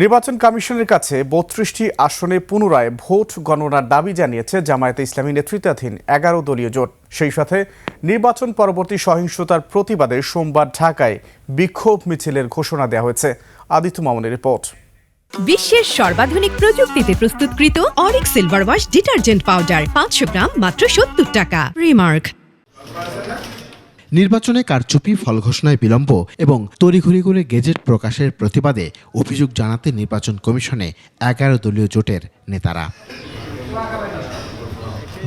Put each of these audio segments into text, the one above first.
নির্বাচন কমিশনের কাছে ৩২টি আসনে পুনরায় ভোট গণনার দাবি জানিয়েছে জামায়াতে ইসলামী নেতৃত্বাধীন ১১ দলীয় জোট। সেই সাথে নির্বাচন পরবর্তী সহিংসতার প্রতিবাদে সোমবার ঢাকায় বিক্ষোভ মিছিলের ঘোষণা দেওয়া হয়েছে। আদিত্য মামুনের রিপোর্ট। বিশ্বের সর্বাধুনিক প্রযুক্তিতে প্রস্তুতকৃত Arik silver wash detergent powder ৫০০ গ্রাম মাত্র ৭০ টাকা। রিমার্ক। নির্বাচনে কারচুপি, ফল ঘোষণায় বিলম্ব এবং তড়িঘড়ি করে গেজেট প্রকাশের প্রতিবাদে অভিযোগ জানাতে নির্বাচন কমিশনে ১১ দলীয় জোটের নেতারা।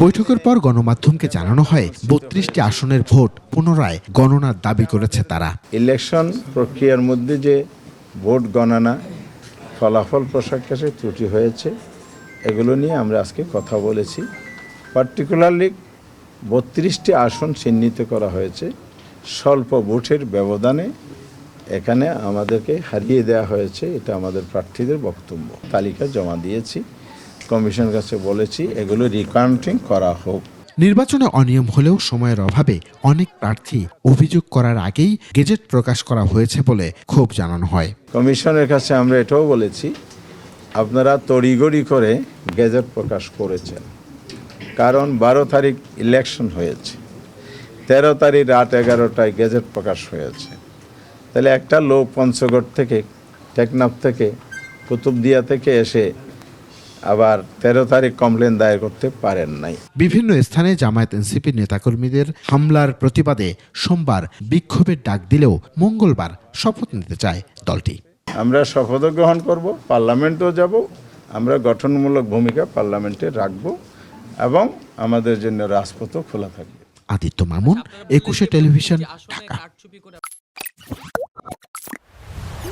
বৈঠকের পর গণমাধ্যমকে জানানো হয় ৩২টি আসনের ভোট পুনরায় গণনার দাবি করেছে তারা। ইলেকশন প্রক্রিয়ার মধ্যে যে ভোট গণনা ফলাফল প্রকাশে ত্রুটি হয়েছে, এগুলো নিয়ে আমরা আজকে কথা বলেছি। পার্টিকুলারলি ৩২টি আসন চিহ্নিত করা হয়েছে স্বল্প ভোটের ব্যবধানে। এখানে আমাদেরকে হারিয়ে দেওয়া হয়েছে, এটা আমাদের প্রার্থীদের বক্তব্য। তালিকা জমা দিয়েছি, কমিশনের কাছে বলেছি এগুলো রিকাউন্টিং করা হোক। নির্বাচনে অনিয়ম হলেও সময়ের অভাবে অনেক প্রার্থী অভিযোগ করার আগেই গেজেট প্রকাশ করা হয়েছে বলে ক্ষোভ জানানো হয়। কমিশনের কাছে আমরা এটাও বলেছি, আপনারা তড়িঘড়ি করে গেজেট প্রকাশ করেছেন, কারণ ১২ তারিখ ইলেকশন হয়েছে, ১৩ তারিখ রাত ১১টায় গেজেট প্রকাশ হয়েছে। তাহলে একটা লোক পঞ্চগড় থেকে, টেকনাফ থেকে, কুতুবদিয়া থেকে এসে আবার ১৩ তারিখ কমপ্লেন দায়ের করতে পারেন নাই। বিভিন্ন স্থানে জামায়াত এনসিপির নেতাকর্মীদের হামলার প্রতিবাদে সোমবার বিক্ষোভের ডাক দিলেও মঙ্গলবার শপথ নিতে চায় দলটি। আমরা শপথ গ্রহণ করব, পার্লামেন্টেও যাব, আমরা গঠনমূলক ভূমিকা পার্লামেন্টে রাখব এবং আমাদের জন্য রাজপথও খোলা থাকবে। আদিত্য মামুন, ২১ টেলিভিশন, ঢাকা।